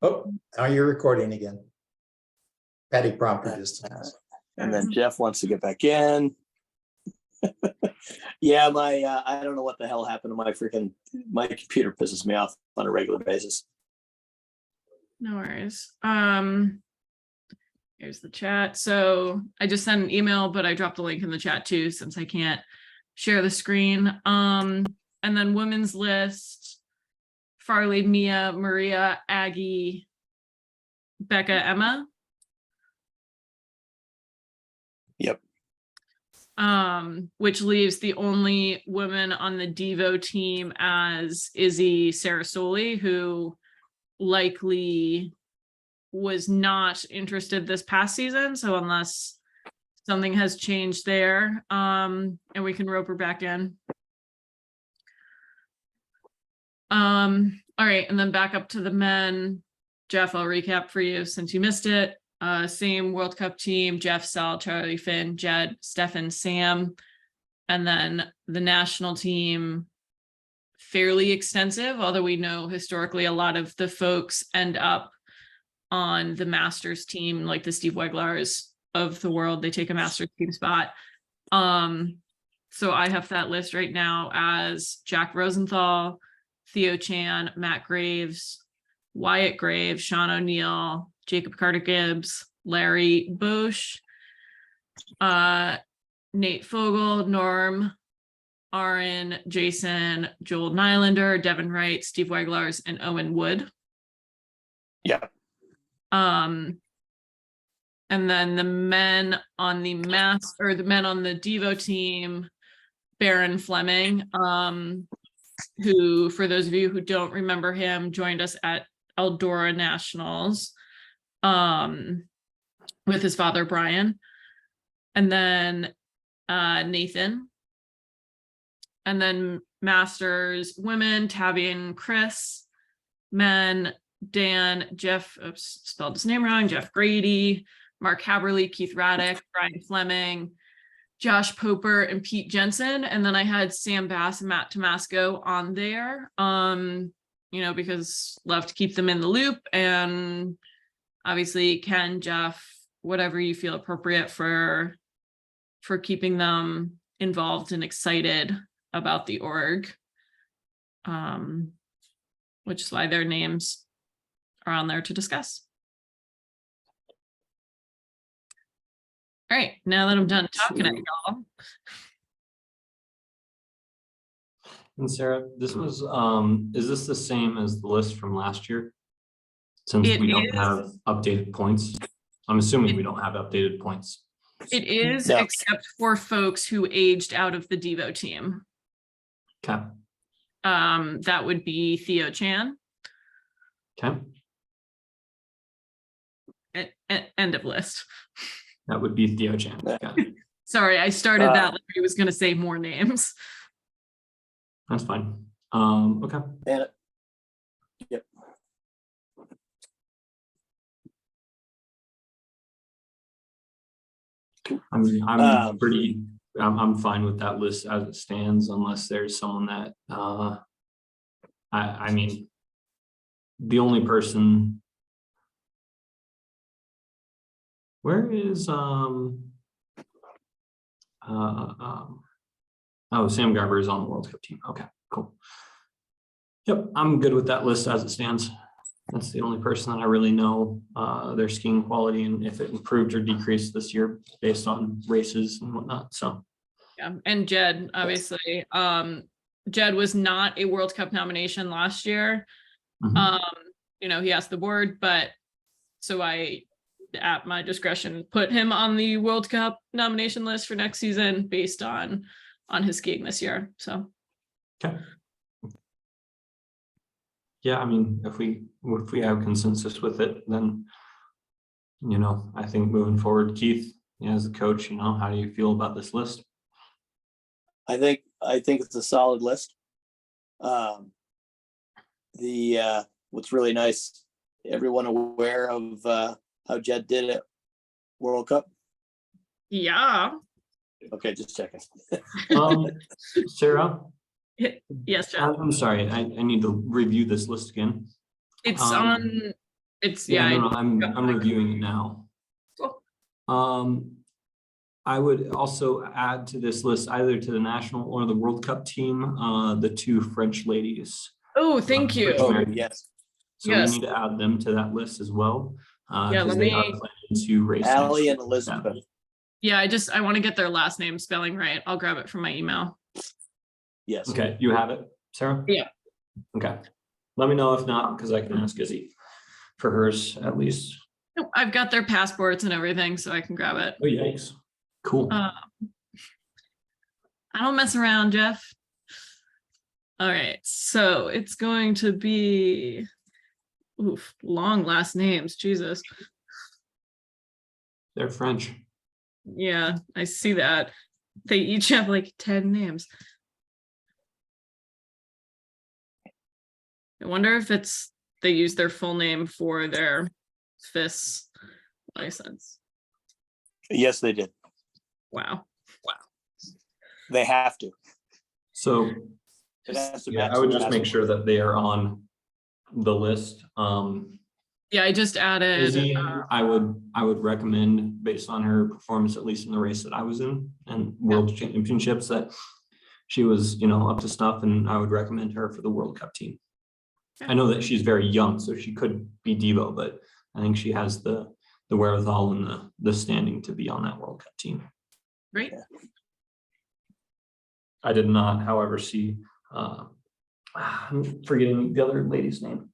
Oh, now you're recording again. Patty prompted just. And then Jeff wants to get back in. Yeah, my I don't know what the hell happened to my computer pisses me off on a regular basis. No worries. Here's the chat. So I just sent an email, but I dropped a link in the chat too, since I can't share the screen. And then women's list: Farley, Mia, Maria, Aggie, Becca, Emma. Yep. Which leaves the only women on the Devo team as Izzy Sarasoli, who likely was not interested this past season. So unless something has changed there, and we can rope her back in. All right, and then back up to the men. Jeff, I'll recap for you since you missed it. Same World Cup team: Jeff, Sal, Charlie, Finn, Jed, Stefan, Sam. And then the national team, fairly extensive, although we know historically a lot of the folks end up on the Masters team, like the Steve Weglars of the world. They take a Masters team spot. So I have that list right now as Jack Rosenthal, Theo Chan, Matt Graves, Wyatt Graves, Sean O'Neill, Jacob Carter-Gibbs, Larry Bosch, Nate Fogel, Norm, Aaron, Jason, Joel Nylander, Devin Wright, Steve Weglars, and Owen Wood. Yeah. And then the men on the the men on the Devo team: Baron Fleming, who, for those of you who don't remember him, joined us at Eldora Nationals with his father Brian, and then Nathan, and then Masters women: Tabby and Chris. Men: Dan, Jeff, oops, spelled his name wrong, Jeff Grady, Mark Haberly, Keith Raddick, Brian Fleming, Josh Poper, and Pete Jensen. And then I had Sam Bass and Matt Tomasco on there, because love to keep them in the loop. And obviously Ken, Jeff, whatever you feel appropriate for keeping them involved and excited about the org, which is why their names are on there to discuss. All right, now that I'm done talking at y'all. And Sarah, this was, is this the same as the list from last year? Since we don't have updated points, I'm assuming we don't have updated points. It is, No. except for folks who aged out of the Devo team. Okay. That would be Theo Chan. Okay. End of list. That would be Theo Chan. Got it. Sorry, I started that like I was going to say more names. That's fine. Okay. And yep. I mean, I'm fine with that list as it stands, unless there's someone that, I mean, the only person. Where is oh, Sam Garber is on the World Cup team. Okay, cool. Yep, I'm good with that list as it stands. That's the only person that I really know their skiing quality and if it improved or decreased this year based on races and whatnot. So Yeah, and Jed, obviously. Jed was not a World Cup nomination last year. Mm-hmm. He asked the board, but so I, at my discretion, put him on the World Cup nomination list for next season based on his skiing this year. So okay. Yeah, I mean, if we have consensus with it, then I think moving forward, Keith, as the coach, how do you feel about this list? I think it's a solid list. What's really nice, everyone aware of how Jed did at World Cup? yeah. Okay, just checking. Sarah? Yes, Jed. I'm sorry, I need to review this list again. It's It's, Yeah, yeah. no, I'm reviewing it now. Cool. I would also add to this list, either to the national or the World Cup team, the two French ladies. Oh, thank you. Oh, American. yes. So Yes. we need to add them to that list as well. Yeah, Because let they are me, planning to race. next Allie year. and Elizabeth. yeah, I want to get their last name spelling right. I'll grab it from my email. Yes. Okay, you have it, Sarah? Yeah. Okay. Let me know if not, because I can ask Izzy for hers at least. Nope, I've got their passports and everything, so I can grab it. Oh, yikes. Cool. I don't mess around, Jeff. All right, so it's going to be, oof, long last names, Jesus. They're French. Yeah, I see that. They each have like 10 names. I wonder if they use their full name for their FIS license. Yes, they did. Wow. They have to. So It has to yeah, match I would the just make sure passport. that they are on the list. Yeah, I just added. Izzy, I would recommend, based on her performance, at least in the race that I was in and world championships, that she was, up to snuff, and I would recommend her for the World Cup team. I know that she's very young, so she could be Devo, but I think she has the wherewithal and the standing to be on that World Cup team. Great. I did not, however, see, I'm forgetting the other lady's name.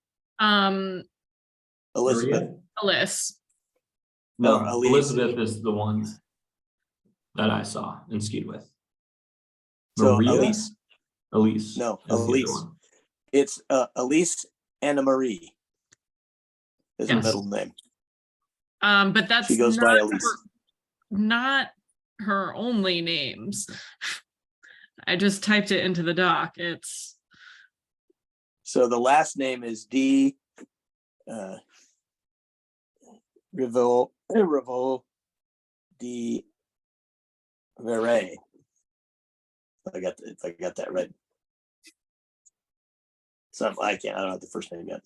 Elizabeth. Maria? Alyssa. No, Oh, Elise. Elizabeth is the one that I saw and skied with. So Maria? Elise. Elise. No, is the other Elise. one. It's Elise Anna Marie is Yes. her middle name. But that's She goes by Elise. not her only names. I just typed it into the doc. It's So the last name is D. Revo D. Verre. If I got that right. I don't have the first name yet.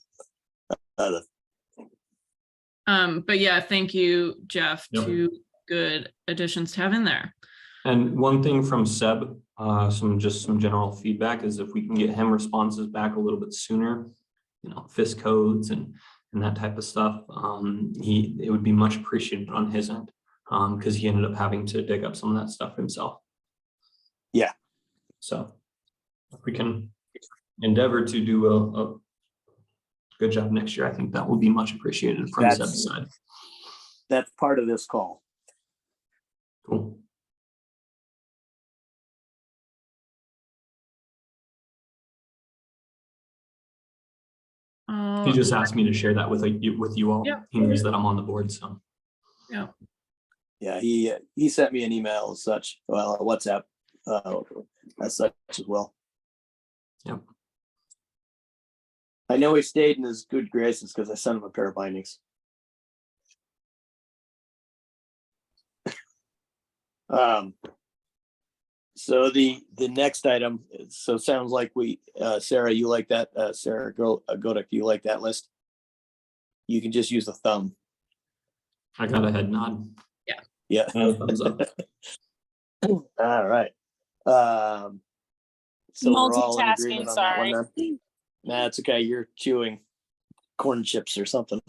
but yeah, thank you, Jeff. Yep. Two good additions to have in there. And one thing from Seb, some general feedback is if we can get him responses back a little bit sooner, FIS codes and that type of stuff, it would be much appreciated on his end, because he ended up having to dig up some of that stuff himself. Yeah. So if we can endeavor to do a good job next year, I think that will be much appreciated from Seb's side. That's part of this call. Cool. He just asked me to share that with you all. Yeah. He knows that I'm on the board, so. Yeah. Yeah, he sent me an email as such, well, WhatsApp as such as well. Yep. I know he stayed in his good graces because I sent him a pair of bindings. So the next item, so it sounds like Sarah, you like that, Sarah Godek, you like that list? You can just use the thumb. I got a head nod. Yeah. Thumbs up. All right. So we're all in agreement on that one then? Nah, it's okay. You're chewing corn chips or something.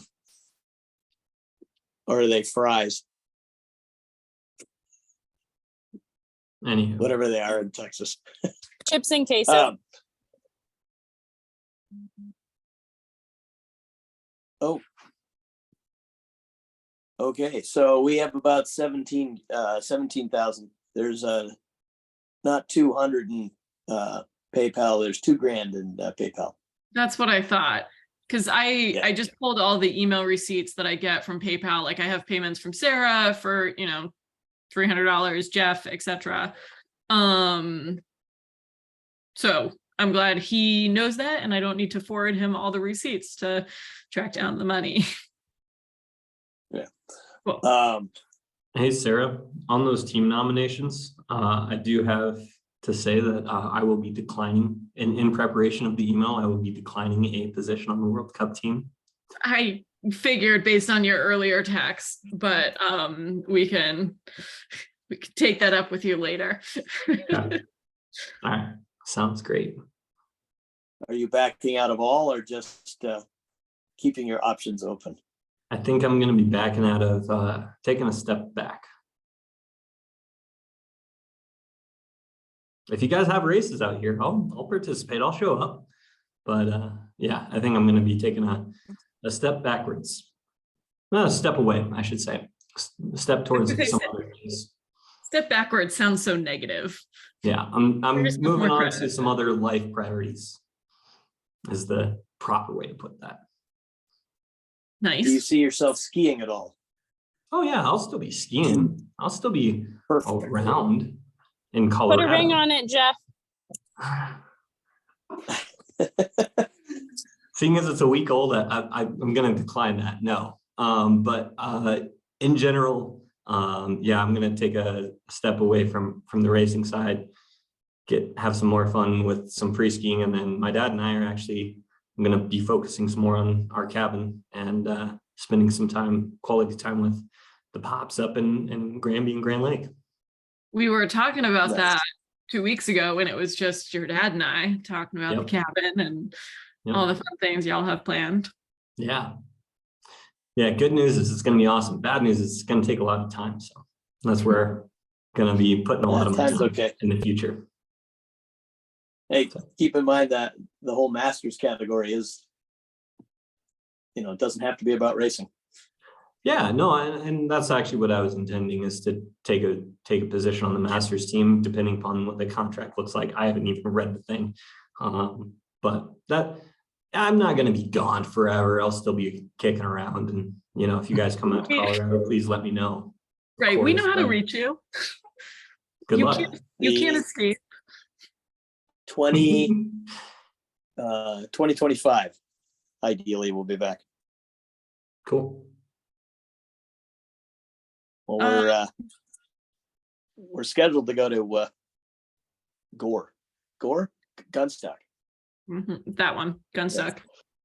Or are they fries? Anywho. Whatever they are in Texas. Chips and queso. Oh. Okay, so we have about 17,000. There's not 200 in PayPal. There's $2,000 in PayPal. That's what I thought. Because I just pulled all the email receipts that I get from PayPal. Like I have payments from Sarah for, $300, Jeff, etc. So I'm glad he knows that, and I don't need to forward him all the receipts to track down the money. Yeah. Cool. Hey, Sarah, on those team nominations, I do have to say that I will be declining in preparation of the email. I will be declining a position on the World Cup team. I figured based on your earlier text, but we can take that up with you later. Okay. All right, sounds great. Are you backing out of all or just keeping your options open? I think I'm going to be backing out of taking a step back. If you guys have races out here, I'll participate. I'll show up. But yeah, I think I'm going to be taking a step backwards. Not a step away, I should say. A step towards some other things. Step backwards sounds so negative. Yeah, I'm There's no moving more on to some other life priorities. Is the proper way to put that. Do you Nice. see yourself skiing at all? Oh yeah, I'll still be skiing. I'll still be Perfect. around in Put Colorado. a ring on it, Jeff. Seeing as it's a week old, I'm going to decline that. No, but in general, yeah, I'm going to take a step away from the racing side, have some more fun with some free skiing, and then my dad and I are actually going to be focusing some more on our cabin and spending some quality time with the pops up in Granby and Grand Lake. We were talking about Nice. that 2 weeks ago when it was just your dad and I talking about the cabin and all the fun things y'all have planned. Yeah. Yeah. Good news is it's going to be awesome. Bad news is it's going to take a lot of time. So that's where I'm going to be putting a lot of my Time's time okay. in the future. Hey, keep in mind that the whole Masters category is, it doesn't have to be about racing. Yeah, no, and that's actually what I was intending, is to take a position on the Masters team, depending upon what the contract looks like. I haven't even read the thing, but that I'm not going to be gone forever. I'll still be kicking around, and if you guys come out to Colorado, please let me know. Right, we know how to reach you. Good luck. You can't escape. 2025, ideally, we'll be back. Cool. Well, we're scheduled to go to Gore, Gunstock. That one, Gunstock.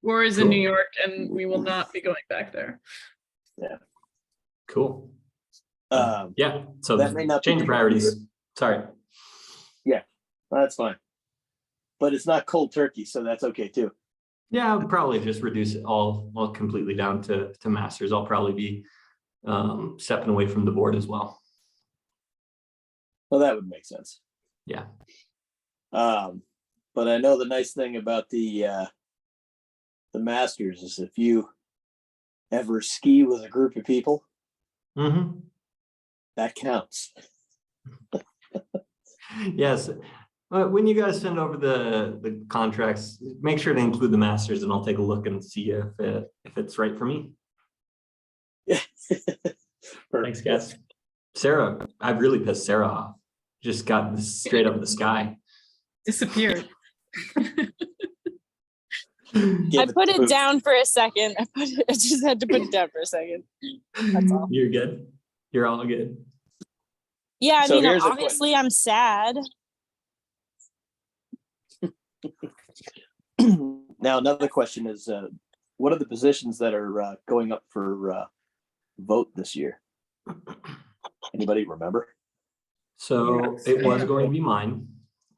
Gore is in New York, and we will not be going back there. Yeah. Cool. Yeah. So that may not change be priorities. Sorry. Yeah, that's fine. But it's not cold turkey, so that's okay too. Yeah, I'll probably just reduce it all completely down to Masters. I'll probably be stepping away from the board as well. Well, that would make sense. Yeah. But I know the nice thing about the Masters is if you ever ski with a group of people, that counts. Yes. When you guys send over the contracts, make sure to include the Masters, and I'll take a look and see if it's right for me. Yeah. Thanks, guys. Sarah, I've really pissed Sarah off. Just got this straight up the sky. Disappeared. I put it down for a second. I just had to put it down for a second. That's all. You're good. You're all good. Yeah, So here's a obviously I'm sad. Now, another question is, what are the positions that are going up for vote this year? Anybody remember? So it was going to be mine,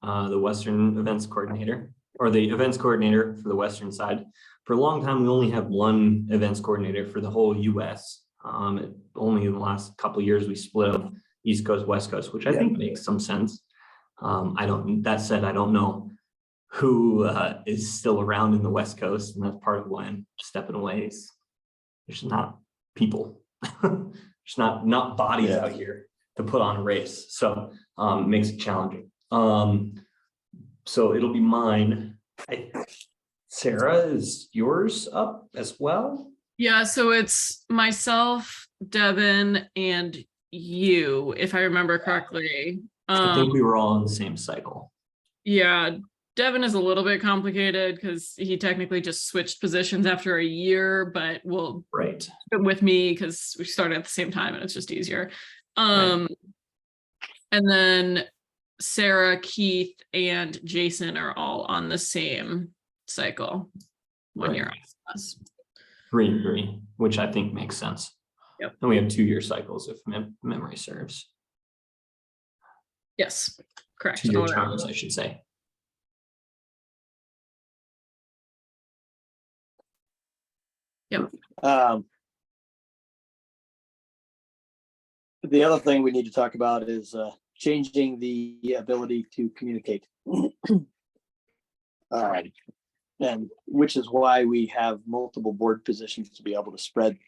the Western events coordinator, or the events coordinator for the Western side. For a long time, we only had one events coordinator for the whole US. Only in the last couple of years, we split up East Coast, West Coast, which I think makes some sense. That said, I don't know who is still around in the West Coast, and that's part of why I'm stepping away. There's not people, there's not bodies out here to put on a race, so it makes it challenging. So it'll be mine. Sarah, is yours up as well? Yeah, so it's myself, Devin, and you, if I remember correctly. I think we were all in the same cycle. Yeah, Devin is a little bit complicated because he technically just switched positions after a year, but will with me because we started at the same time and it's just easier. And then Sarah, Keith, and Jason are all on the same cycle. 1 year off us. Agree, which I think makes sense. Yep. And we have 2-year cycles if memory serves. Yes, correct. 2-year all around. terms, I should say. The other thing we need to talk about is changing the ability to communicate. And which is why we have multiple board positions to be able to spread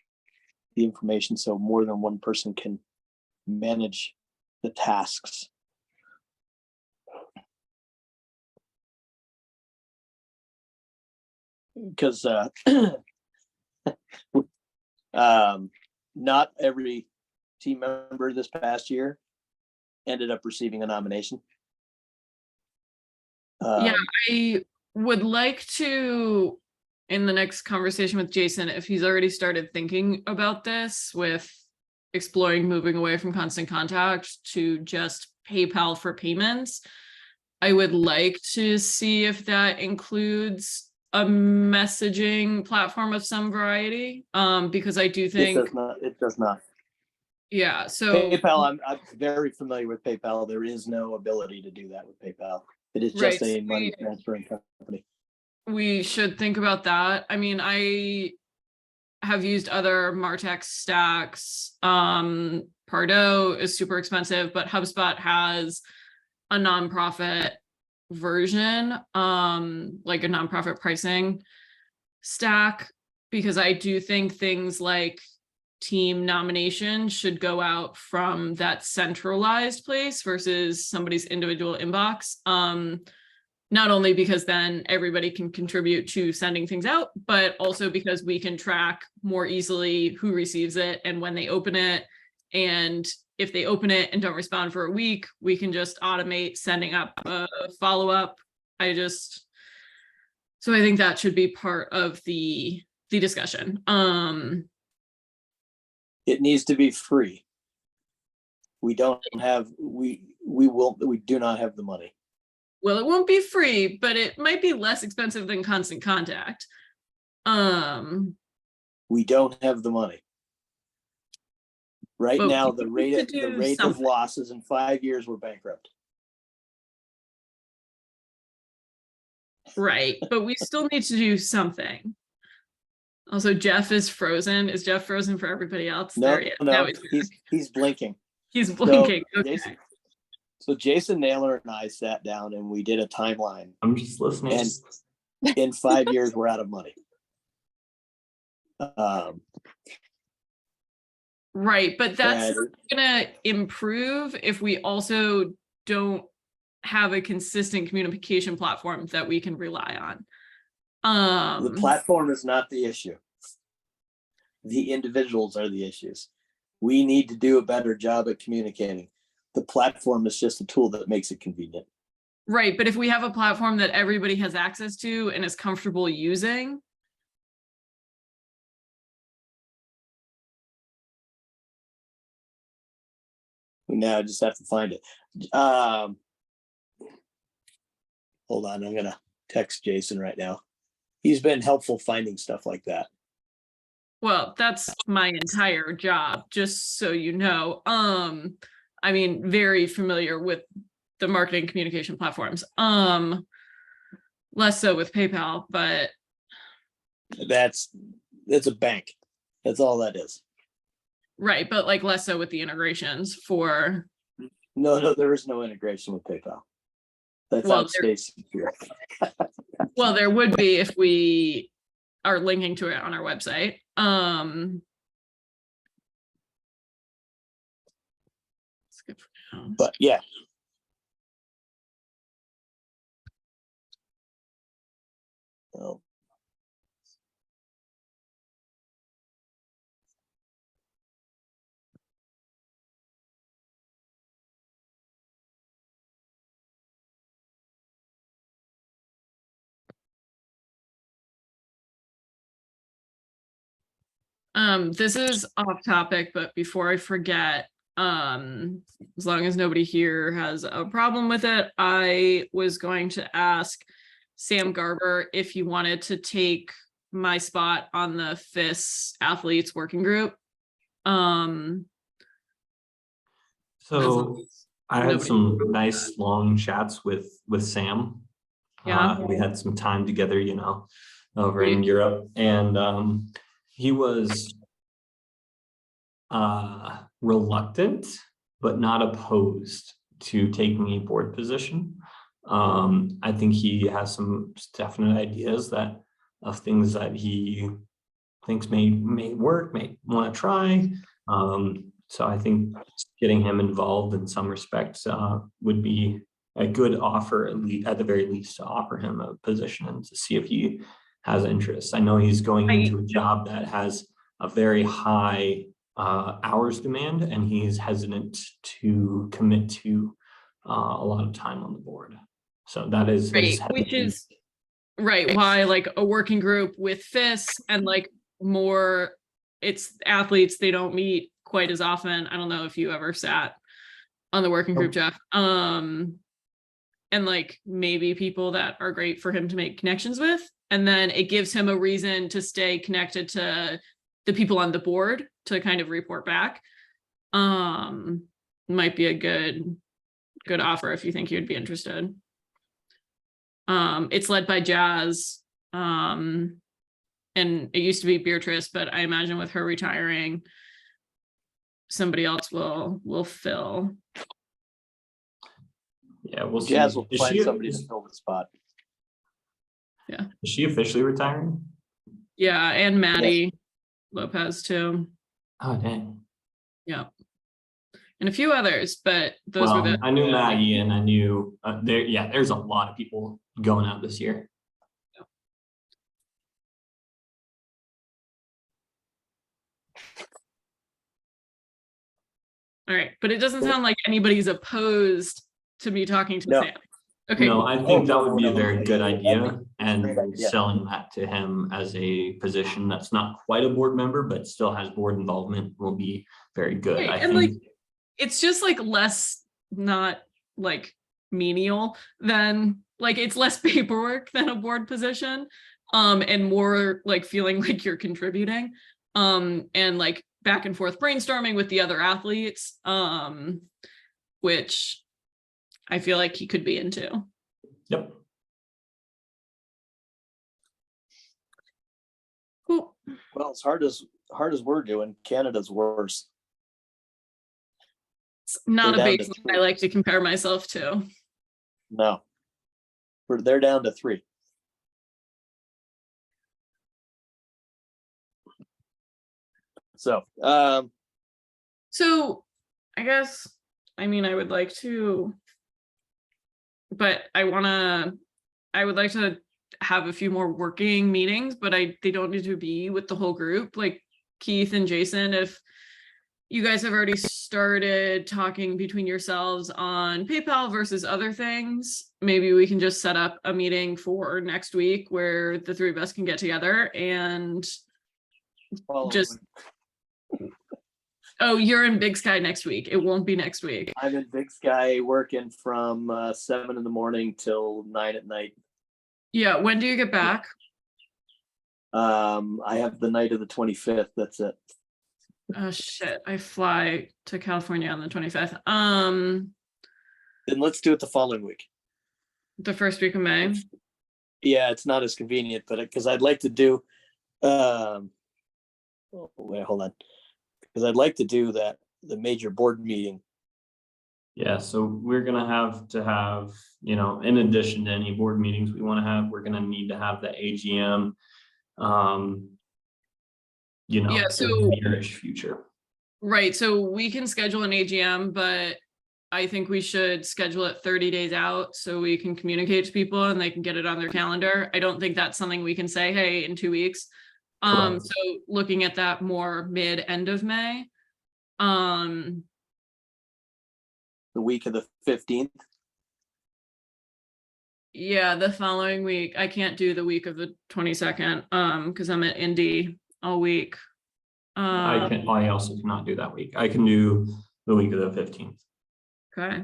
the information so more than one person can manage the tasks. Because not every team member this past year ended up receiving a nomination. Yeah, I would like to, in the next conversation with Jason, if he's already started thinking about this with exploring moving away from constant contact to just PayPal for payments, I would like to see if that includes a messaging platform of some variety, because I do think It does not. Yeah, so PayPal, I'm very familiar with PayPal. There is no ability to do that with PayPal. It is just Right, a money transferring company. we should think about that. I mean, I have used other MarTech stacks. Pardo is super expensive, but HubSpot has a nonprofit version, like a nonprofit pricing stack, because I do think things like team nomination should go out from that centralized place versus somebody's individual inbox. Not only because then everybody can contribute to sending things out, but also because we can track more easily who receives it and when they open it. And if they open it and don't respond for a week, we can just automate sending up a follow-up. So I think that should be part of the discussion. It needs to be free. We do not have the money. Well, it won't be free, but it might be less expensive than constant contact. We don't have the money. Right But now, we the need rate to do of something. losses in 5 years, we're bankrupt. Right, but we still need to do something. Also, Jeff is frozen. Is Jeff frozen for everybody else? No, There he is. Now he's blinking. he's blinking. Okay. So Jason Naylor and I sat down and we did a timeline. I'm just listening. And in 5 years, we're out of money. Right, but that's and- gonna improve if we also don't have a consistent communication platform that we can rely on. The platform is not the issue. The individuals are the issues. We need to do a better job at communicating. The platform is just a tool that makes it convenient. Right, but if we have a platform that everybody has access to and is comfortable using, we now just have to find it. Hold on, I'm gonna text Jason right now. He's been helpful finding stuff like that. well, that's my entire job, just so you know. I mean, very familiar with the marketing communication platforms. Less so with PayPal, but That's a bank. That's all that is. right, but like less so with the integrations for. No, there is no integration with PayPal. That's Well, out Stacy here. Well, there would be if we are linking to it on our website. It's good for now. But yeah. Oh. This is off topic, but before I forget, as long as nobody here has a problem with it, I was going to ask Sam Garber if he wanted to take my spot on the FIS athletes working group. Um, So I had nobody- some nice long chats with Sam. Yeah. We had some time together, you know, over in Europe, and he was reluctant but not opposed to taking a board position. I think he has some definite ideas that of things that he thinks may work, may want to try. So I think getting him involved in some respects would be a good offer, at the very least, to offer him a position and to see if he has interest. I know he's going into a job that has a very high hours demand, and he's hesitant to commit to a lot of time on the board. So that is his Right, which hesitation. is right why like a working group with FIS and like more, it's athletes, they don't meet quite as often. I don't know if you ever sat on the working group, Jeff. And like maybe people that are great for him to make connections with, and then it gives him a reason to stay connected to the people on the board to kind of report back. Might be a good offer if you think you'd be interested. It's led by Jazz, and it used to be Beatrice, but I imagine with her retiring, somebody else will fill. Yeah, we'll see. Jazz will Is find she- somebody to fill the spot. Is she officially retiring? Yeah, and Maddie Lopez too. Oh, dang. Yeah, and a few others, but those Well, were the. I knew Maggie, and I knew there's a lot of people going out this year. All right, but it doesn't sound like anybody's opposed to me talking to No. Sam. Okay, No, cool. I think that would be a very good idea, Great and idea. selling that to him as a position that's not quite a board member, but still has board involvement will be very good. Right, I and, think. like, it's just like less, not like menial than, like, it's less paperwork than a board position, and more like feeling like you're contributing, and like back and forth brainstorming with the other athletes, which I feel like he could be into. Yep. Cool. Well, as hard as we're doing, Canada's worse. It's not They're a down to baseline 3. I like to compare myself to. No, they're down to 3. So, So I guess, I mean, I would like to, but I would like to have a few more working meetings, but they don't need to be with the whole group. Like Keith and Jason, if you guys have already started talking between yourselves on PayPal versus other things, maybe we can just set up a meeting for next week where the three of us can get together and just. Oh, you're in Big Sky next week. It won't be next week. I'm in Big Sky working from 7 in the morning till 9 at night. Yeah, when do you get back? I have the night of the 25th. That's it. Oh shit, I fly to California on the 25th. Then let's do it the following week. The first week of May. Yeah, it's not as convenient, but because I'd like to do, wait, hold on. Because I'd like to do the major board meeting. Yeah, so we're gonna have to have, you know, in addition to any board meetings we want to have, we're gonna need to have the AGM. You know, Yeah, in so- the nearish future. Right, so we can schedule an AGM, but I think we should schedule it 30 days out so we can communicate to people and they can get it on their calendar. I don't think that's something we can say, hey, in 2 weeks. Correct. So looking at that more end of May. The week of the 15th. Yeah, the following week. I can't do the week of the 22nd, because I'm at Indy all week. I also cannot do that week. I can do the week of the 15th. Okay.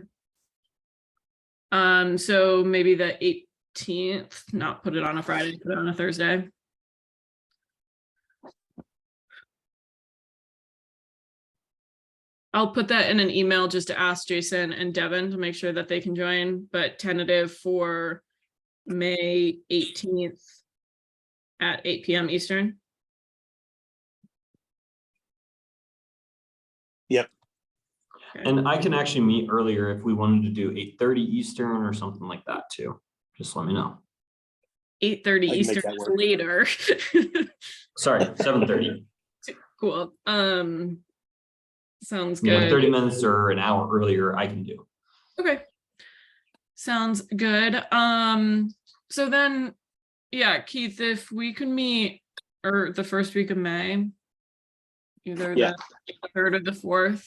So maybe the 18th, not put it on a Friday, put it on a Thursday. I'll put that in an email just to ask Jason and Devin to make sure that they can join, but tentative for May 18th at 8 p.m. Eastern. Yep. Okay. And I can actually meet earlier if we wanted to do 8:30 Eastern or something like that too. Just let me know. 8:30 I can make Eastern that is work. later. Sorry, 7:30. Cool. Sounds You know, good. 30 minutes or an hour earlier, I can do. Okay. Sounds good. So then, yeah, Keith, if we could meet or the first week of May, either Yeah. the 3rd or the 4th.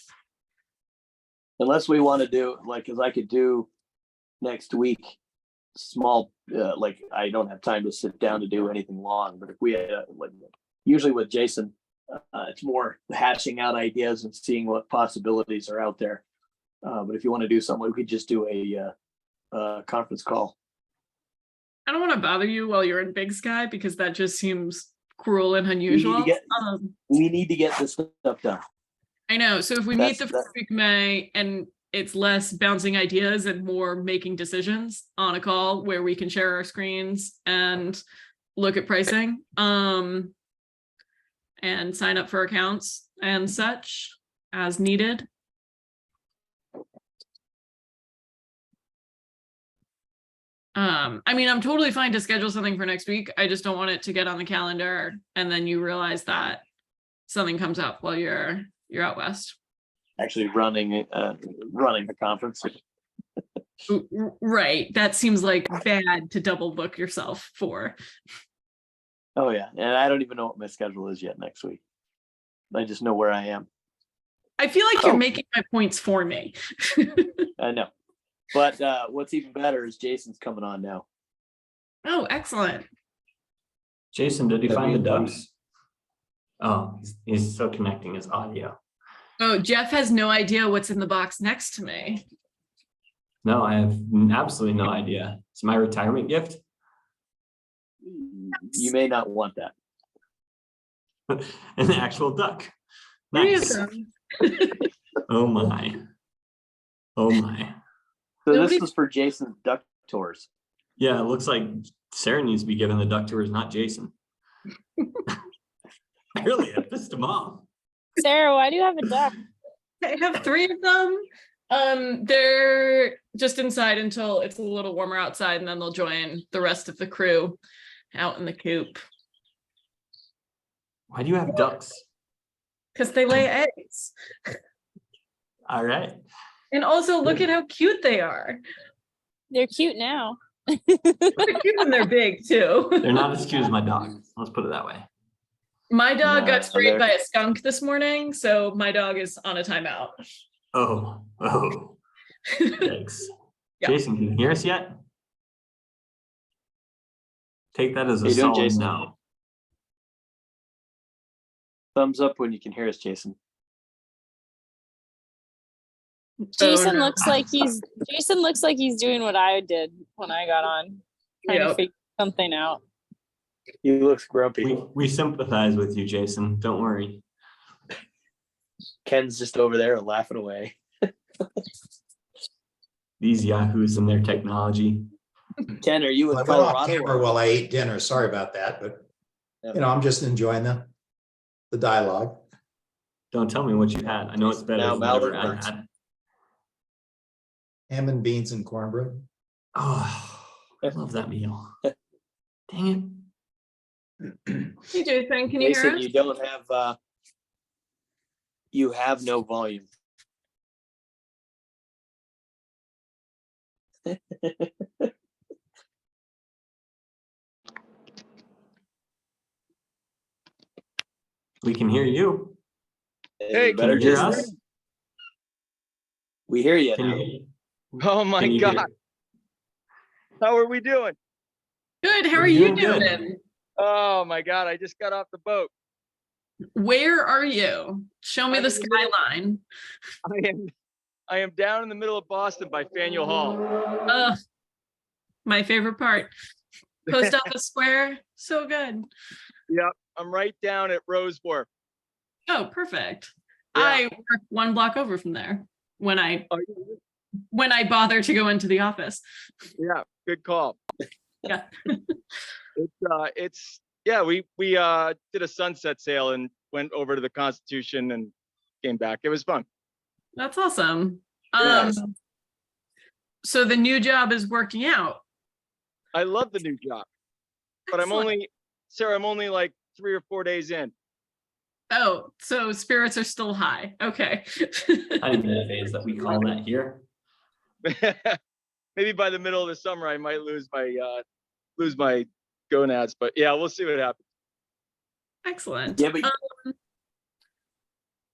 Unless we want to do like, cause I could do next week, small, like I don't have time to sit down to do anything long, but if we had, like, usually with Jason, it's more hashing out ideas and seeing what possibilities are out there. But if you want to do something, we could just do a conference call. I don't want to bother you while you're in Big Sky because that just seems cruel and unusual. We need to get this stuff done. I know. So if we meet the That's- first week of May and it's less bouncing ideas and more making decisions on a call where we can share our screens and look at pricing, and sign up for accounts and such as needed. I mean, I'm totally fine to schedule something for next week. I just don't want it to get on the calendar and then you realize that something comes up while you're out west. Actually running the conference. Right. That seems like bad to double book yourself for. Oh yeah, and I don't even know what my schedule is yet next week. I just know where I am. I feel like you're Oh. making my points for me. I know. But what's even better is Jason's coming on now. Oh, excellent. Jason, did he That'd find the be ducks? Oh, he's still connecting his audio. Oh, Jeff has no idea what's in the box next to me. No, I have absolutely no idea. It's my retirement gift. You may not want that. An actual duck. Here you Nice. go. Oh my. Oh my. So Nobody- this is for Jason's duck tours. Yeah, it looks like Sarah needs to be given the duck tours, not Jason. Really, I pissed him off. Sarah, why do you have a duck? I have 3 of them. They're just inside until it's a little warmer outside, and then they'll join the rest of the crew out in the coop Why do you have ducks? because they lay eggs. All right. And also, look at how cute they are. They're cute now. They're cute when they're big too. They're not as cute as my dog. Let's put it that way. My dog No, got sprayed they're- by a skunk this morning, so my dog is on a timeout. Oh. Thanks. Yeah. Jason, can you hear us yet? Take that as How a you doing, solid Jason? no. Thumbs up when you can hear us, Jason. Jason no. looks like he's doing what I did when I got on, trying to Yep. figure something out. He looks grumpy. We sympathize with you, Jason. Don't worry. Ken's just over there laughing away. These yahoos and their technology. Ken, are you in I went off Colorado? camera while I ate dinner. Sorry about that, but I'm just enjoying the dialogue. Don't tell me what you had. I know it's better Now than whatever Malvern I works. had. Ham and beans and cornbread. Oh, I love that meal. Dang Hey Jason, can you hear Jason, us? you don't have you have no volume. it. We can hear you. Hey, Can better you hear Jason. us? We hear you Can now. you, Oh my can you hear- God. How are we doing? Good. How We're are you doing good. doing? Oh my God. I just got off the boat. Where are you? Show me I'm the in the middle- skyline. I am down in the middle of Boston by Faneuil Hall. My favorite part. Post Office Square. So good. Yep. I'm right down at Rose Wharf. Oh, perfect. I work one block over from there when I Oh, bother to go into the office. yeah, good call. Yeah. We did a sunset sail and went over to the Constitution and came back. It was fun. That's awesome. Yes. So the new job is working out. I love the new job, but Excellent. I'm only like 3 or 4 days in. Oh, so spirits are still high. Okay. Honeymoon phase that we call that here. Maybe by the middle of the summer, I might lose my gonads, but yeah, we'll see what happens. Excellent. Yeah, but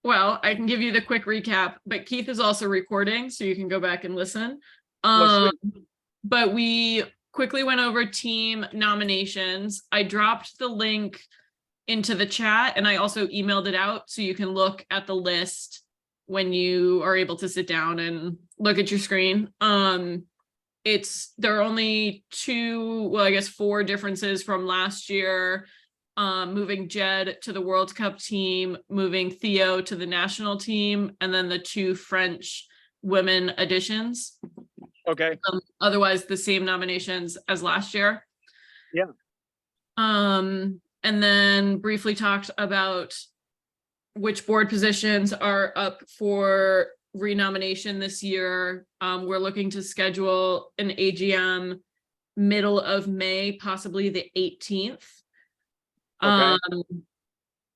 Well, I can give you the quick recap, but Keith is also recording, so you can go back and listen. Oh, But we quickly went over team nominations. I dropped the link into the chat and I also emailed it out so you can look at the list when you are able to sit down and look at your screen. There are only 4 differences from last year. Moving Jed to the World Cup team, moving Theo to the national team, and then the 2 French women additions. Okay. Otherwise, the same nominations as last year. Yeah. And then briefly talked about which board positions are up for renomination this year. We're looking to schedule an AGM middle of May, possibly the 18th. Okay.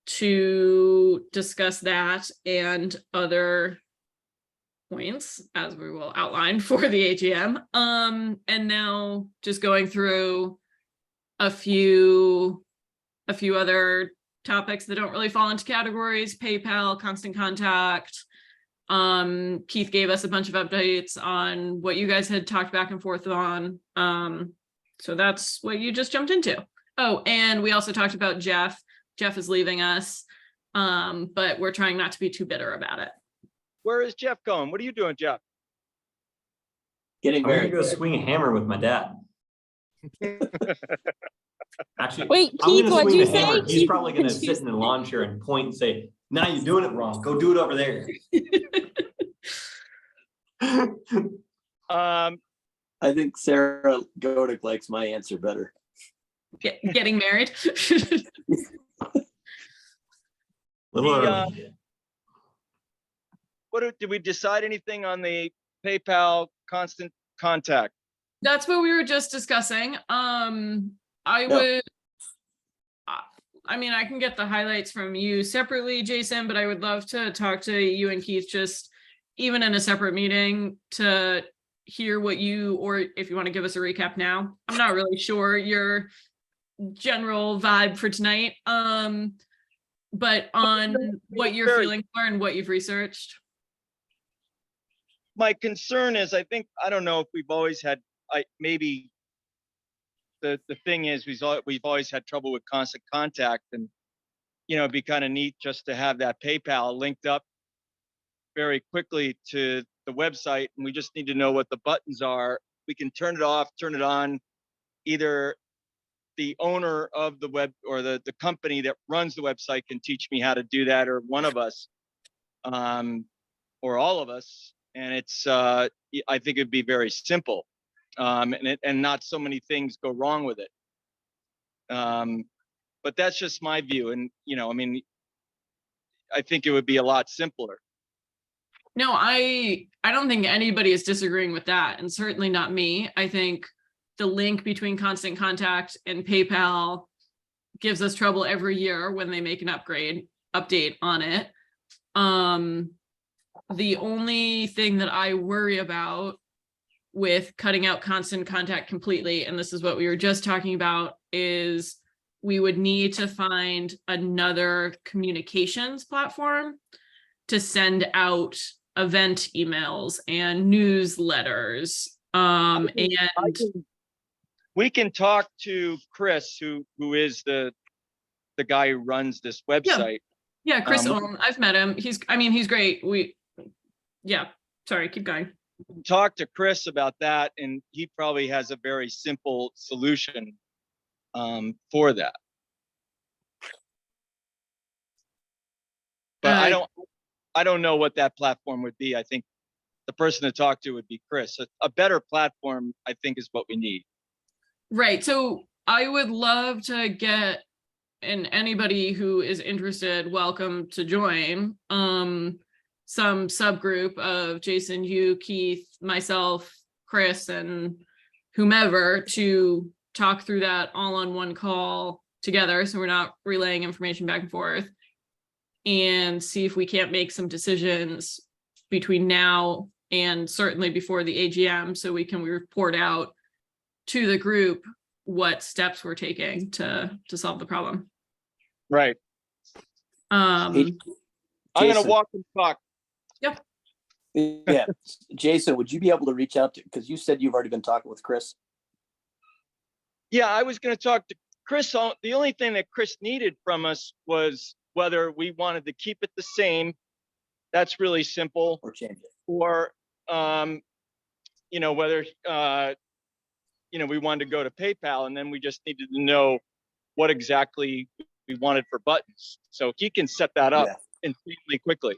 To discuss that and other points as we will outline for the AGM. And now just going through a few other topics that don't really fall into categories: PayPal, constant contact. Keith gave us a bunch of updates on what you guys had talked back and forth on. So that's what you just jumped into. Oh, and we also talked about Jeff. Jeff is leaving us, but we're trying not to be too bitter about it. Where is Jeff going? What are you doing, Jeff? getting I'm gonna married. go swing a hammer with my dad. Actually, Wait, I'm Keith, gonna what'd swing you the hammer. say? He's probably gonna sit in the lawn chair and point and say, "Nah, you're doing it wrong. Go do it over there." I think Sarah Godick likes my answer better. Getting married. Little The, early. Did we decide anything on the PayPal constant contact? That's what we were just discussing. I can get the highlights from you separately, Jason, but I would love to talk to you and Keith just even in a separate meeting to hear what you, or if you want to give us a recap now. I'm not really sure your general vibe for tonight. But on what you're feeling for and what you've researched. My concern is, I don't know if we've always had, maybe the thing is we've always had trouble with constant contact, and it'd be kind of neat just to have that PayPal linked up very quickly to the website, and we just need to know what the buttons are. We can turn it off, turn it on. Either the owner of the web or the company that runs the website can teach me how to do that, or one of us, or all of us. And it's, I think it'd be very simple, and not so many things go wrong with it. But that's just my view. And, I think it would be a lot simpler. No, I don't think anybody is disagreeing with that, and certainly not me. I think the link between constant contact and PayPal gives us trouble every year when they make an update on it. The only thing that I worry about with cutting out constant contact completely, and this is what we were just talking about, is we would need to find another communications platform to send out event emails and newsletters. We can talk to Chris, who is the guy who runs this website. Yeah, Chris Ohm, I've met him. He's great. Sorry, keep going. Talk to Chris about that, and he probably has a very simple solution for that. But I don't know what that platform would be. I think the person to talk to would be Chris. A better platform, I think, is what we need. Right. So I would love to get, and anybody who is interested, welcome to join, some subgroup of Jason, you, Keith, myself, Chris, and whomever to talk through that all on one call together. So we're not relaying information back and forth, and see if we can't make some decisions between now and certainly before the AGM, so we can report out to the group what steps we're taking to solve the problem. Right. Hey, I'm gonna Jason. walk and talk. Yeah, Jason, would you be able to reach out to, because you said you've already been talking with Chris? Yeah, I was gonna talk to Chris. The only thing that Chris needed from us was whether we wanted to keep it the same. That's really simple. Or change it? Or, whether, we wanted to go to PayPal, and then we just needed to know what exactly we wanted for buttons. So he can set that up insanely quickly.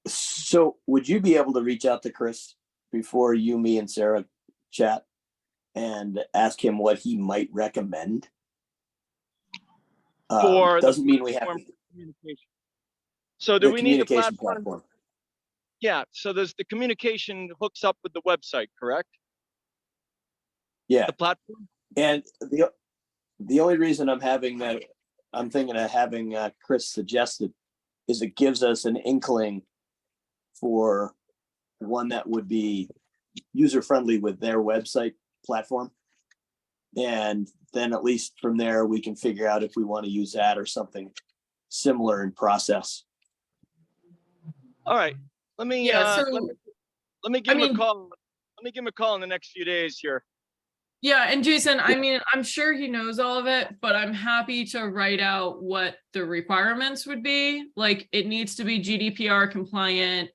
So would you be able to reach out to Chris before you, me, and Sarah chat and ask him what he might recommend? For doesn't mean we have platform to. communication. So do we need the Communication platform? Yeah, so there's the communication hooks up with the website, correct? Yeah. The platform? And the only reason I'm thinking of having Chris suggested is it gives us an inkling for one that would be user-friendly with their website platform. And then at least from there, we can figure out if we want to use that or something similar in process. All right, let me let me give him a call. Let me give him a call in the next few days here. Yeah, and Jason, I mean, I'm sure he knows all of it, but I'm happy to write out what the requirements would be. Like, it needs to be GDPR compliant.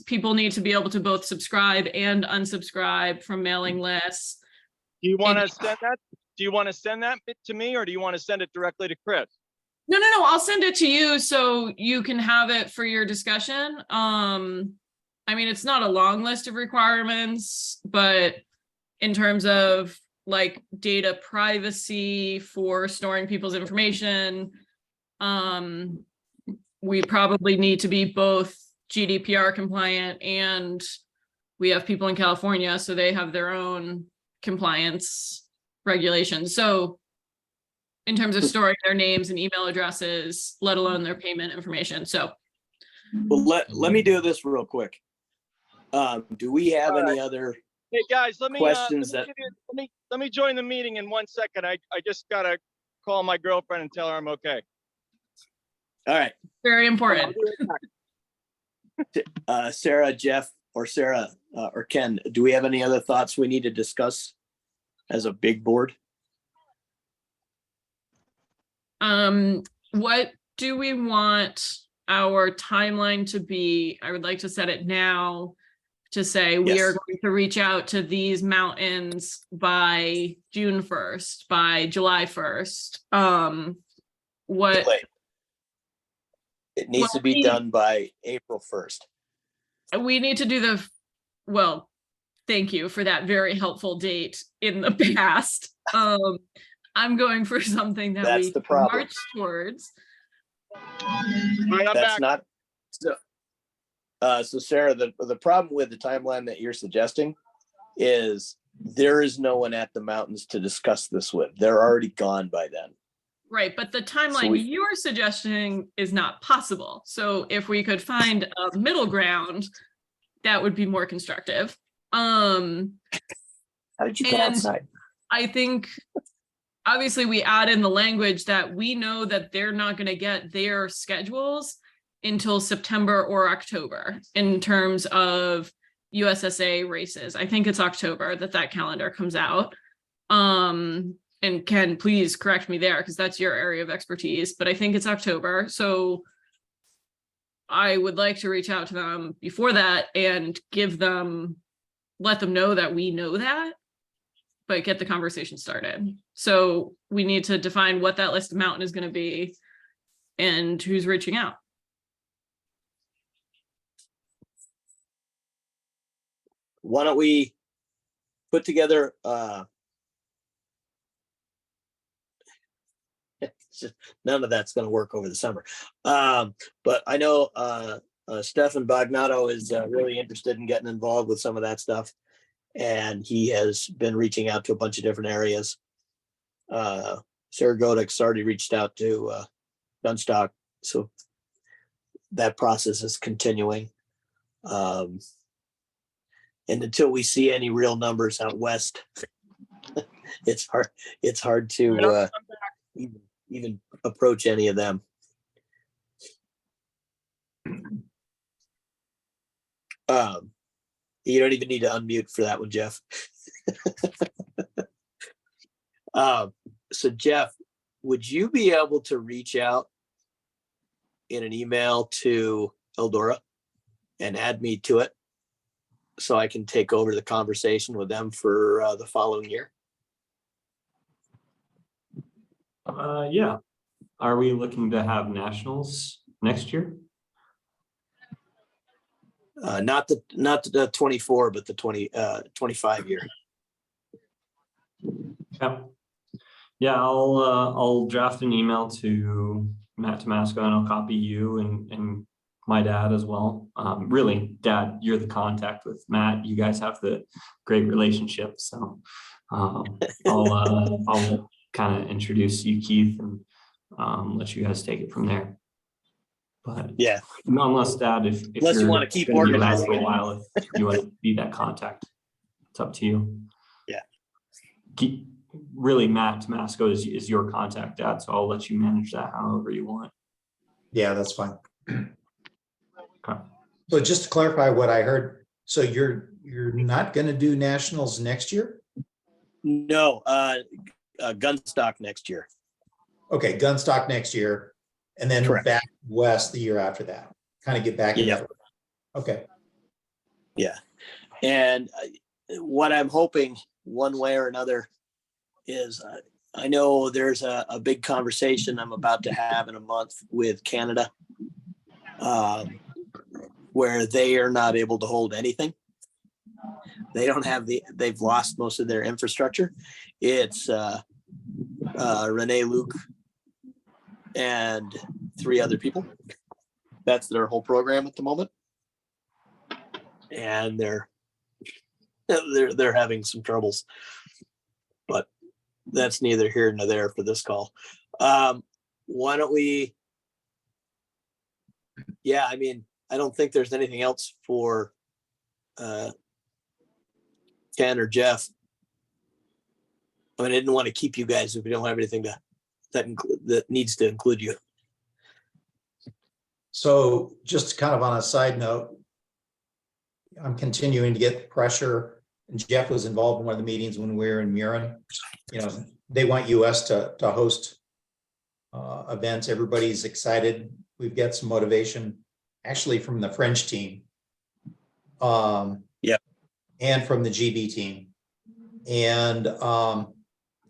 People need to be able to both subscribe and unsubscribe from mailing lists. Do you want to send that? Do you want to send that bit to me, or do you want to send it directly to Chris? No, I'll send it to you so you can have it for your discussion. I mean, it's not a long list of requirements, but in terms of like data privacy for storing people's information, we probably need to be both GDPR compliant, and we have people in California, so they have their own compliance regulations. So in terms of storing their names and email addresses, let alone their payment information. So well, let me do this real quick. Do we have any other Hey guys, let me questions let me join the meeting in 1 second. I just gotta call my girlfriend and tell her I'm okay. All right. very important. Sarah, Jeff, or Sarah, or Ken, do we have any other thoughts we need to discuss as a big board? What do we want our timeline to be? I would like to set it now to say we are going to reach out to these mountains by June 1st, by July 1st. It needs to be done by April 1st. We need to do thank you for that very helpful date in the past. I'm going for something that That's we the problem. march towards. That's not so Sarah, the problem with the timeline that you're suggesting is there is no one at the mountains to discuss this with. They're already gone by then. Right, but the timeline you're suggesting is not possible. So if we could find a middle ground, that would be more constructive. How did you get outside? I think obviously we add in the language that we know that they're not going to get their schedules until September or October in terms of USSA races. I think it's October that calendar comes out. And Ken, please correct me there because that's your area of expertise, but I think it's October. So I would like to reach out to them before that and let them know that we know that, but get the conversation started. So we need to define what that list of mountain is going to be and who's reaching out. why don't we put together, it's just, none of that's gonna work over the summer. But I know, Stefan Bagnato is really interested in getting involved with some of that stuff. And he has been reaching out to a bunch of different areas. Sarah Godek's already reached out to Gunstock, so that process is continuing. And until we see any real numbers out west, it's hard to even approach any of them. You don't even need to unmute for that one, Jeff. So Jeff, would you be able to reach out in an email to Eldora and add me to it so I can take over the conversation with them for the following year? Yeah. Are we looking to have nationals next year? Not the 24, but the 25 year. Yeah. Yeah, I'll draft an email to Matt Tomasco and I'll copy you and my dad as well. Really, Dad, you're the contact with Matt. You guys have the great relationship. So I'll kind of introduce you, Keith, and let you guys take it from there. But yeah, unless Dad, if unless you want to keep organizing for a while, if you want to be that contact, it's up to you. Yeah. Really, Matt Tomasco is your contact, Dad. So I'll let you manage that however you want. Yeah, that's fine. Okay. So just to clarify what I heard, so you're not going to do nationals next year? No, Gunstock next year. Okay, Gunstock next year, and then Correct. back west the year after that. Kind of get back in Yeah. that. Okay. Yeah. And what I'm hoping one way or another is I know there's a big conversation I'm about to have in a month with Canada, where they are not able to hold anything. They don't have they've lost most of their infrastructure. It's Renee Luke and 3 other people. That's their whole program at the moment. And they're having some troubles, but that's neither here nor there for this call. Why don't we? Yeah, I mean, I don't think there's anything else for Ken or Jeff. I mean, I didn't want to keep you guys if we don't have anything that needs to include you. So just kind of on a side note, I'm continuing to get pressure, and Jeff was involved in one of the meetings when we were in Murin. You know, they want US to host events. Everybody's excited. We've got some motivation actually from the French team. Yeah. And from the GB team. And,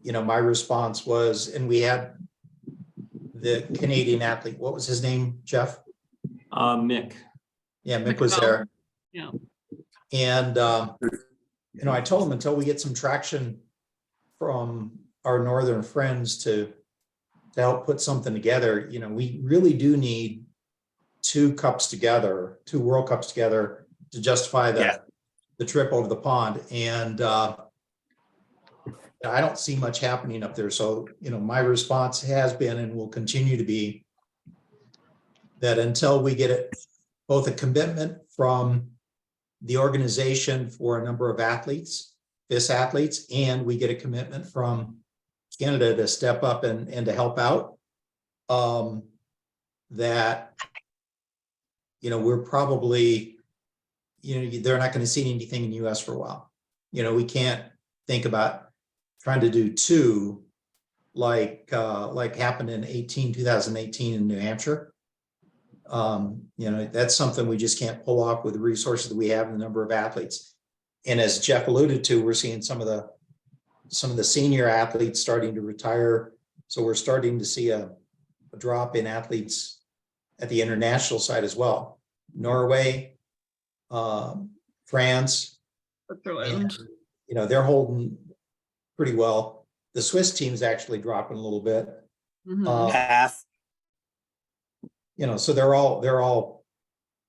you know, my response was, and we had the Canadian athlete, what was his name, Jeff? Mick. Yeah, Mick was there. Yeah. And, you know, I told him until we get some traction from our northern friends to help put something together, you know, we really do need 2 cups together, 2 World Cups together to justify the trip over the pond. And I don't see much happening up there. So, you know, my response has been and will continue to be that until we get both a commitment from the organization for a number of athletes, FIS athletes, and we get a commitment from Canada to step up and to help out, that, you know, we're probably, you know, they're not going to see anything in the US for a while. You know, we can't think about trying to do 2 like happened in 2018 in New Hampshire. You know, that's something we just can't pull off with the resources that we have and the number of athletes. And as Jeff alluded to, we're seeing some of the senior athletes starting to retire. So we're starting to see a drop in athletes at the international side as well. Norway, France, and, Switzerland. you know, they're holding pretty well. The Swiss team's actually dropping a little bit. Mhm. Half. You know, so they're all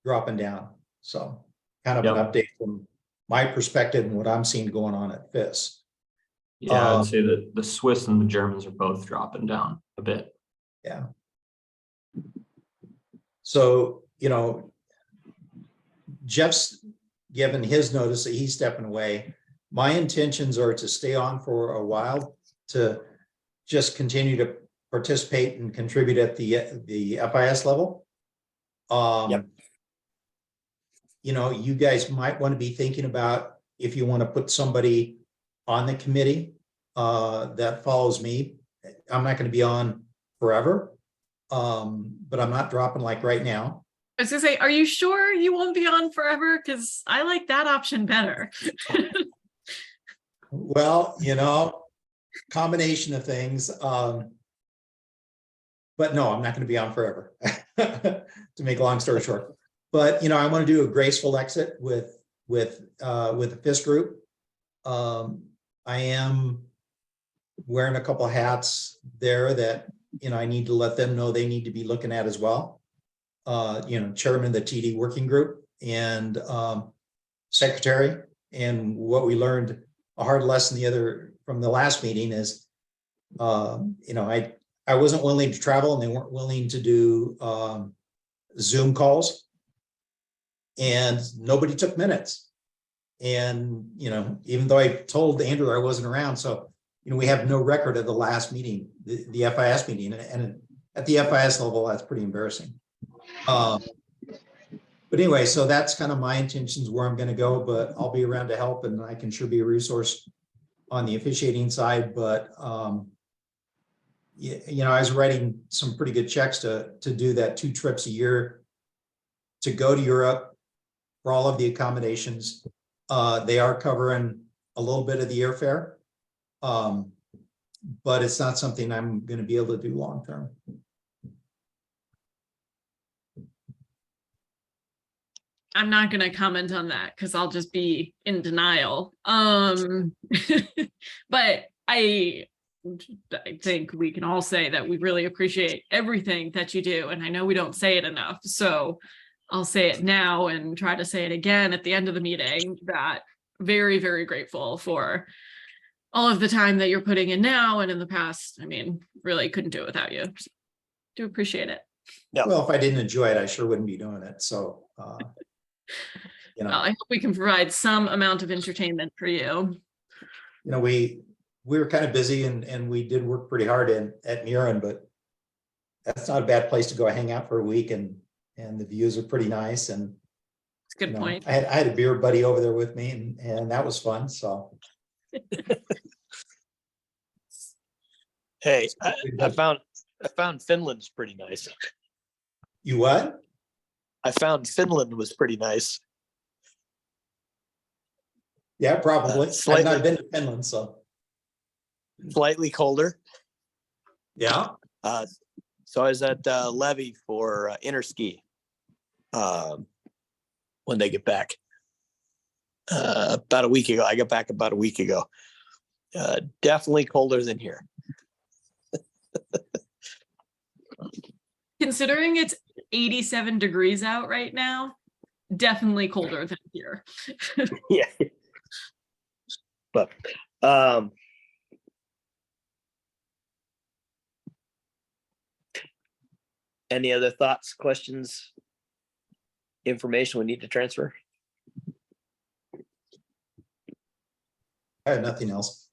dropping down. So kind of an Yep. update from my perspective and what I'm seeing going on at FIS. Yeah, I'd say that the Swiss and the Germans are both dropping down a bit. Yeah. So, you know, Jeff's given his notice that he's stepping away. My intentions are to stay on for a while to just continue to participate and contribute at the FIS level. Yep. You know, you guys might want to be thinking about if you want to put somebody on the committee that follows me. I'm not going to be on forever, but I'm not dropping like right now. I was gonna say, are you sure you won't be on forever? Because I like that option better. Well, you know, combination of things. But no, I'm not going to be on forever, to make a long story short. But, you know, I want to do a graceful exit with the FIS group. I am wearing a couple hats there that, you know, I need to let them know they need to be looking at as well. You know, chairman of the TD working group and secretary. And what we learned, a hard lesson from the last meeting is, you know, I wasn't willing to travel and they weren't willing to do Zoom calls. And nobody took minutes. And, you know, even though I told Andrew I wasn't around, so, you know, we have no record of the last meeting, the FIS meeting. And at the FIS level, that's pretty embarrassing. But anyway, so that's kind of my intentions where I'm going to go, but I'll be around to help and I can sure be a resource on the officiating side. But, you know, I was writing some pretty good checks to do that 2 trips a year to go to Europe for all of the accommodations. They are covering a little bit of the airfare, but it's not something I'm going to be able to do long term. I'm not gonna comment on that because I'll just be in denial. But I think we can all say that we really appreciate everything that you do. And I know we don't say it enough. So I'll say it now and try to say it again at the end of the meeting that very, very grateful for all of the time that you're putting in now and in the past. I mean, really couldn't do it without you. So, do appreciate it. Yeah. Well, if I didn't enjoy it, I sure wouldn't be doing it. So, you know, Well, I hope we can provide some amount of entertainment for you. you know, we were kind of busy and we did work pretty hard at Murin, but that's not a bad place to go hang out for a week and the views are pretty nice. And It's a good you know, point. I had a beer buddy over there with me and that was fun. So Hey, I found Finland's pretty nice. you what? I found Finland was pretty nice. Yeah, probably. I've Slightly- not been to Finland, so Slightly colder. yeah. So I was at Levy for interski when they get back. About a week ago. I got back about a week ago. Definitely colder than here. Considering it's 87 degrees out right now, definitely colder than here. Yeah. But any other thoughts, questions, information we need to transfer? I have nothing else.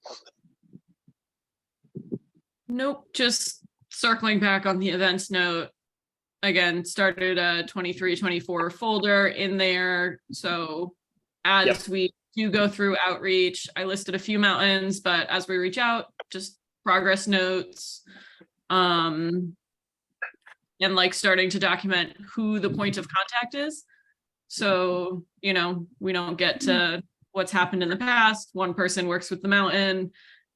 Nope, just circling back on the events note. Again, started a 23-24 folder in there. So as we do go through outreach, I listed a few mountains, but as we reach out, just progress notes. And like starting to document who the point of contact is. So, you know, we don't get to what's happened in the past. One person works with the mountain.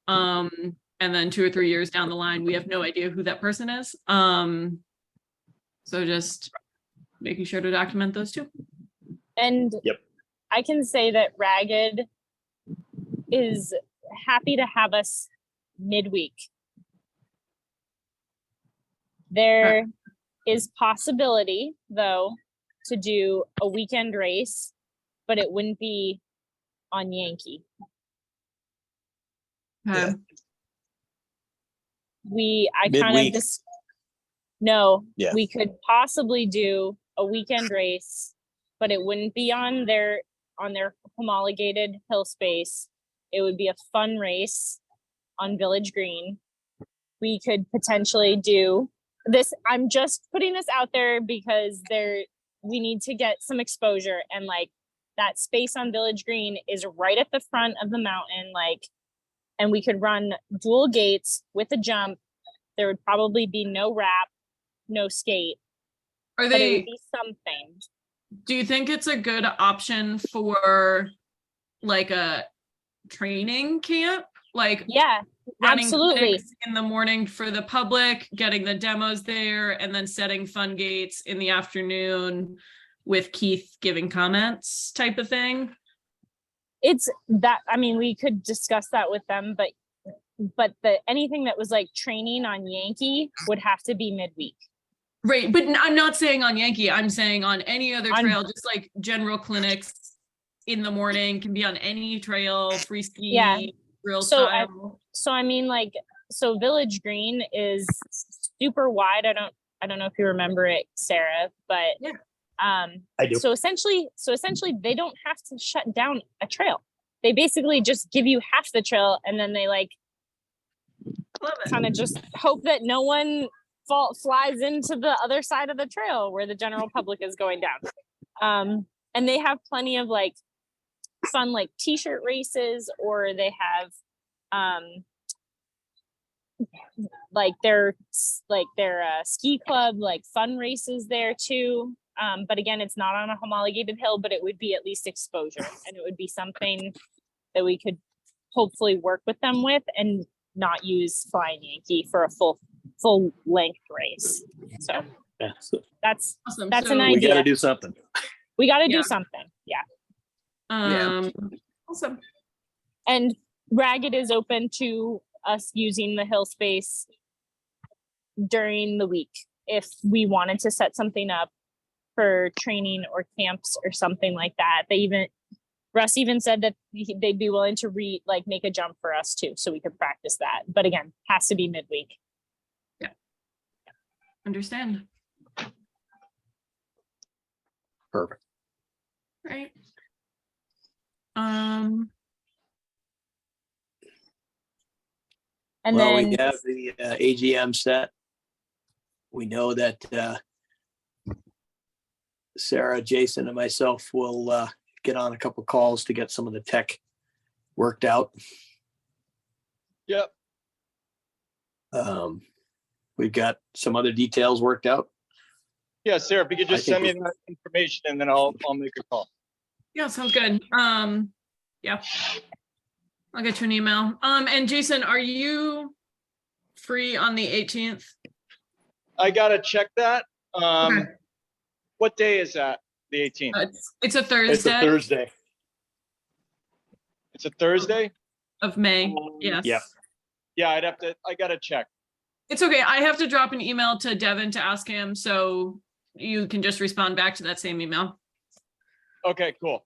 And then 2 or 3 years down the line, we have no idea who that person is. So just making sure to document those too. And Yep. I can say that Ragged is happy to have us midweek. There is possibility, though, to do a weekend race, but it wouldn't be on Yankee. Okay. I kind of Midweek. just, no, Yeah. we could possibly do a weekend race, but it wouldn't be on their homologated hill space. It would be a fun race on Village Green. We could potentially do this. I'm just putting this out there because we need to get some exposure, and like that space on Village Green is right at the front of the mountain, like, and we could run dual gates with a jump. There would probably be no wrap, no skate, Are but it would they, be something. do you think it's a good option for like a training camp? Like Yeah, running absolutely. clinics in the morning for the public, getting the demos there, and then setting fun gates in the afternoon with Keith giving comments type of thing? It's that, I mean, we could discuss that with them, but anything that was like training on Yankee would have to be midweek. Right, but I'm not saying on Yankee, I'm saying on any other On- trail, just like general clinics in the morning, can be on any trail, free ski, Yeah. real So style. So I mean, like, so Village Green is super wide. I don't know if you remember it, Sarah, but Yeah. I do. So essentially they don't have to shut down a trail. They basically just give you half the trail, and then they like Love it. kind of just hope that no one flies into the other side of the trail where the general public is going down. And they have plenty of like fun like t-shirt races, or they have like their ski club like fun races there too. But again, it's not on a homologated hill, but it would be at least exposure, and it would be something that we could hopefully work with them with, and not use Flying Yankee for a full length race. So Yeah, so that's Awesome. That's So, an we idea. got to do something. we got to Yeah. do something. Yeah. Awesome. And Ragged is open to us using the hill space during the week if we wanted to set something up for training or camps or something like that. Russ even said that they'd be willing to make a jump for us too, so we could practice that. But again, has to be midweek. Understand. Perfect. Right. And Well, then we have the AGM set. We know that Sarah, Jason, and myself will get on a couple calls to get some of the tech worked out. Yep. We've got some other details worked out. Yeah, Sarah, if you could just I send think me that information and then I'll make a call. Yeah, sounds good. Yeah. I'll get you an email. And Jason, are you free on the 18th? I gotta check that. Okay. What day is that? The 18th? It's a Thursday. It's a Thursday. It's a Thursday? Of May. Yes. Yep. Yeah, I gotta check. It's okay. I have to drop an email to Devin to ask him, so you can just respond back to that same email. Okay, cool.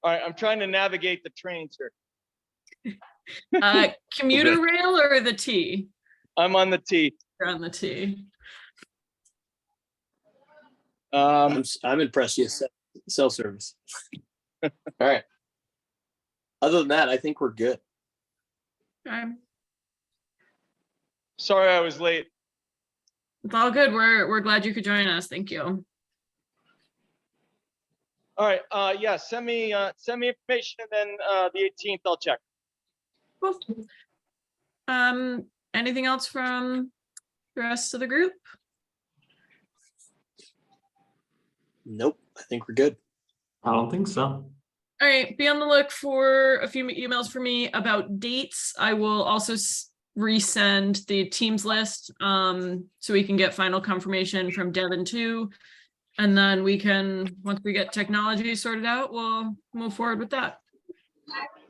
All right, I'm trying to navigate the trains here. Commuter rail or the T? I'm on the T. You're on the T. I'm impressed you have cell service. All right. Other than that, I think we're good. Okay. Sorry I was late. It's all good. We're glad you could join us. Thank you. All right, yeah, send me information and then the 18th I'll check. Cool. Anything else from the rest of the group? Nope. I think we're good. I don't think so. All right, be on the look for a few emails from me about dates. I will also resend the teams list so we can get final confirmation from Devin too. And then we can, once we get technology sorted out, we'll move forward with that.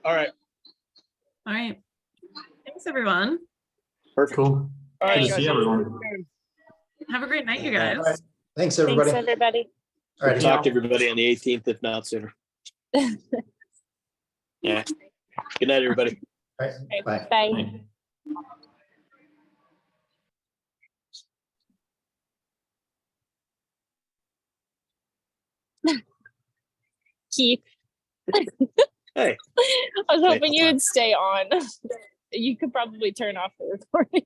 All right. All right. Thanks, everyone. Perfect. Cool. All Good right. to see everyone. Have a great night, you Yeah. guys. All right. Thanks, Thanks, everybody. everybody. All right. Talk to everybody on the 18th, if not sooner. Yeah. Good night, everybody. All right. Bye. Bye. Right. Keith, Hey. I was Wait, hoping you hold on. would stay on. You could probably turn off the recording.